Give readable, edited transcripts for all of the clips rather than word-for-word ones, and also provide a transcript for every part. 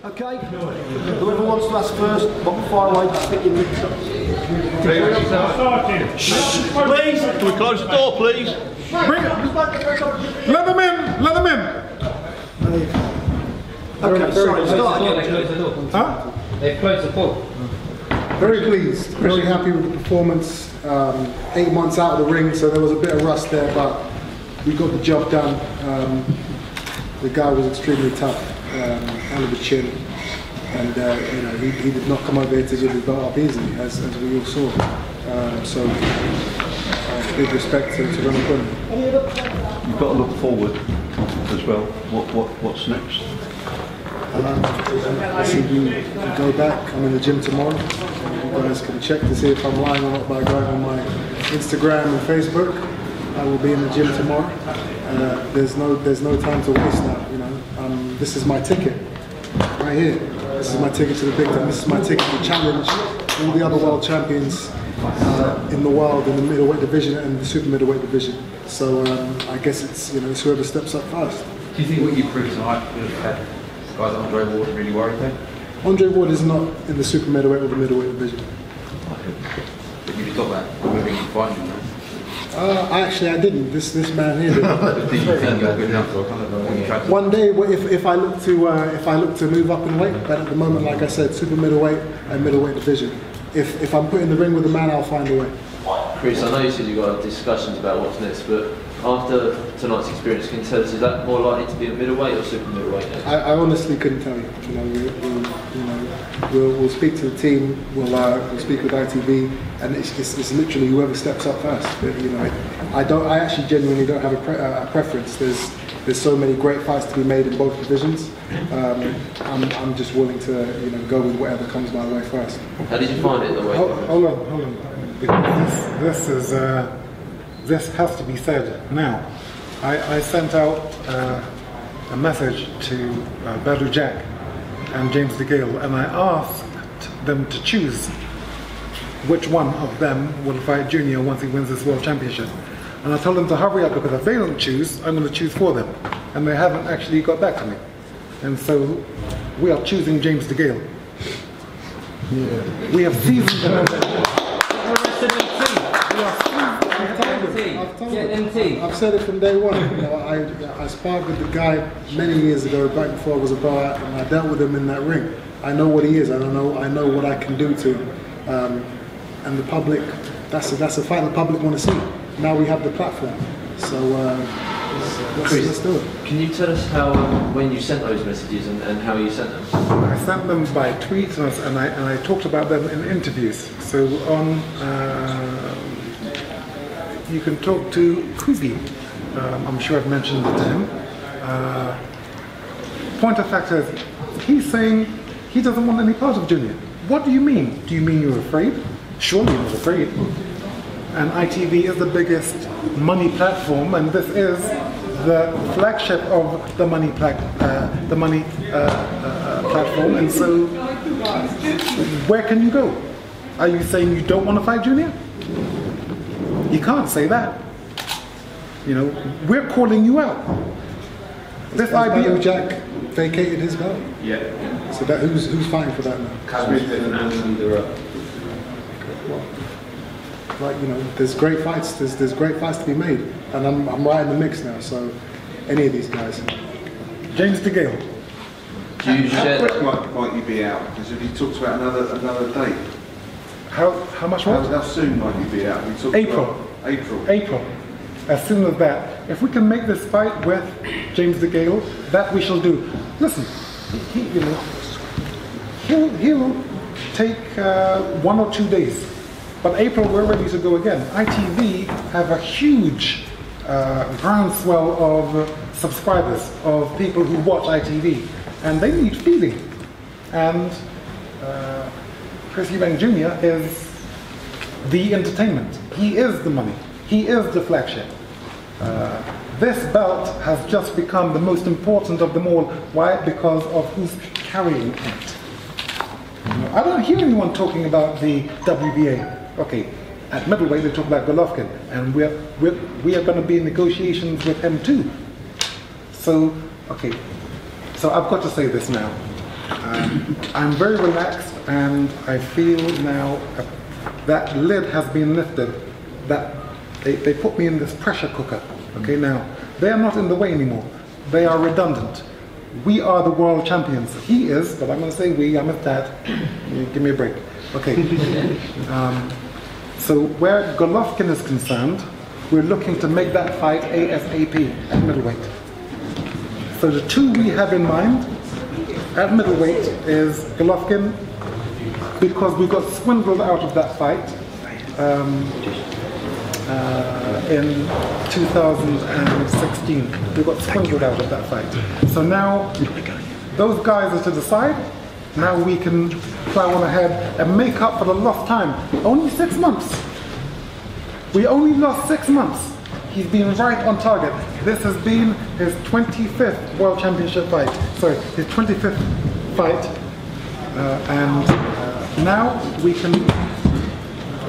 Okay, whoever wants to ask first, fire away, just stick your mix up. Please! Can we close the door, please? Bring it! Let them in! Let them in! Okay, sorry, start again. Huh? They've closed the door. Very pleased, very happy with the performance. 8 months out of the ring, so there was a bit of rust there, but we got the job done. The guy was extremely tough, under the chin, and you know, he did not come over here to give his belt up easily, as we all saw. So big respect to Renold Quinlan. You've got to look forward as well. What's next? I see we go back. I'm in the gym tomorrow. You guys can check to see if I'm lying or not by going on my Instagram and Facebook. I will be in the gym tomorrow. There's no time to waste now. You know, this is my ticket right here. This is my ticket to the big time. This is my ticket to challenge all the other world champions in the world in the middleweight division and the super middleweight division. So I guess it's, you know, it's whoever steps up first. Do you think what you proved tonight would have had guys like Andre Ward really worried though? Andre Ward is not in the super middleweight or the middleweight division. But you thought that moving and fighting them? I didn't. This man here did. Did you think you were good enough? One day, if I look to move up in weight, but at the moment, like I said, super middleweight and middleweight division. If I'm put in the ring with a man, I'll find a way. Chris, I know you said you've got discussions about what's next, but after tonight's experience, can you tell us, is that more likely to be a middleweight or super middleweight next? I honestly couldn't tell you. We'll speak to the team. We'll speak with ITV, and it's literally whoever steps up first. You know, I actually genuinely don't have a preference. There's so many great fights to be made in both divisions. I'm just willing to go with whatever comes my way first. How did you find it? Hold on. Because this has to be said now. I sent out a message to Badou Jack and James Degale, and I asked them to choose which one of them will fight Junior once he wins this world championship. And I told them to hurry up, because if they don't choose, I'm going to choose for them. And they haven't actually got back to me. And so we are choosing James Degale. Yeah. We have seasoned him. I've said it from day one. I sparred with the guy many years ago, back before I was a bar, and I dealt with him in that ring. I know what he is. I know what I can do to him. And the public, that's a fight the public want to see. Now we have the platform, so let's do it. Can you tell us how, when you sent those messages and how you sent them? I sent them by tweets, and I talked about them in interviews. So on, you can talk to Kuzi. I'm sure I've mentioned it to him. Point of fact is, he's saying he doesn't want any part of Junior. What do you mean? Do you mean you're afraid? Surely you're not afraid. And ITV is the biggest money platform, and this is the flagship of the money platform. And so, where can you go? Are you saying you don't want to fight Junior? You can't say that. We're calling you out. This IBO Jack vacated his belt. Yeah. So that who's fighting for that now? Like, there's great fights. There's great fights to be made, and I'm right in the mix now. So, any of these guys. James Degale. Do you share that? Might you be out? Because if he talks about another date. How much more? How soon might you be out? April. April. As soon as that. If we can make this fight with James Degale, that we shall do. Listen, he'll take 1 or 2 days. But April, we're ready to go again. ITV have a huge groundswell of subscribers, of people who watch ITV, and they need feeding. And Chris Eubank Jr. is the entertainment. He is the money. He is the flagship. This belt has just become the most important of them all. Why? Because of who's carrying it. I don't hear anyone talking about the WBA. Okay, at middleweight they talk about Golovkin, and we are going to be in negotiations with him too. So, okay, so I've got to say this now. I'm very relaxed, and I feel now that lid has been lifted, that they put me in this pressure cooker. Okay, now, they are not in the way anymore. They are redundant. We are the world champions. He is, but I'm going to say we, I'm his dad. Give me a break. Okay. So where Golovkin is concerned, we're looking to make that fight ASAP at middleweight. So the two we have in mind at middleweight is Golovkin, because we got swindled out of that fight in 2016. We got swindled out of that fight. So now those guys are to the side. Now we can plow on ahead and make up for the lost time. Only 6 months. We only lost 6 months. He's been right on target. This has been his 25th World Championship fight. Sorry, his 25th fight.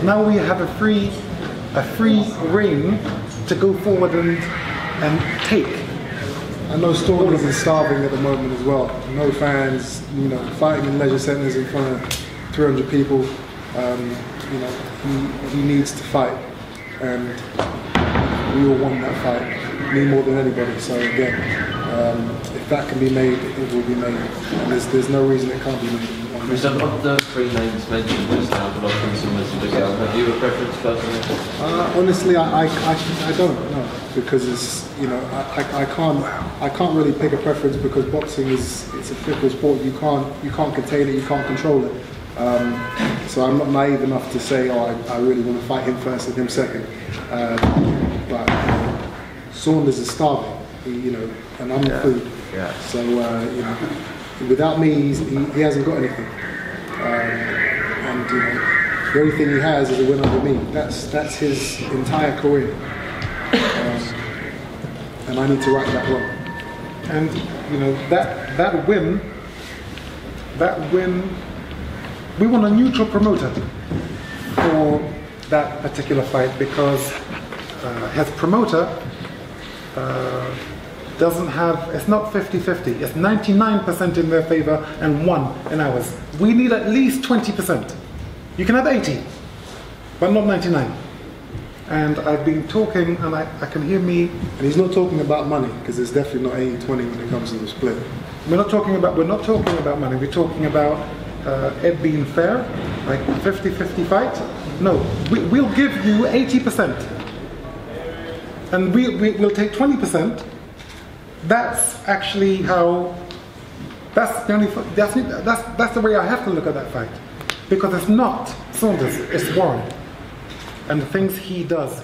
Now we have a free reign to go forward and take. I know Saunders is starving at the moment as well. No fans, you know, fighting in leisure centres in front of 300 people. You know, he needs to fight, and we all want that fight, me more than anybody. So again, if that can be made, it will be made. And there's no reason it can't be made. Chris, of the three names mentioned just now, Golovkin, Saunders and Degale, have you a preference personally? Honestly, I don't know, because it's, you know, I can't really pick a preference, because boxing it's a fickle sport. You can't contain it, you can't control it. So I'm not naive enough to say, oh, I really want to fight him first and him second. But Saunders is starving, you know, and I'm the food. Yeah. So you know, without me, he hasn't got anything. And you know, the only thing he has is a win over me. That's his entire career. And I need to right that wrong. And you know, that win, we want a neutral promoter for that particular fight, because his promoter doesn't have, it's not 50-50, it's 99% in their favor and 1 in ours. We need at least 20%. You can have 80, but not 99. And I've been talking, and I can hear me. And he's not talking about money, because it's definitely not 80-20 when it comes to the split. We're not talking about money. We're talking about it being fair, like 50-50 fight. No, we'll give you 80%, and we'll take 20%. That's actually how. That's the way I have to look at that fight, because it's not Saunders, it's Warren, and the things he does.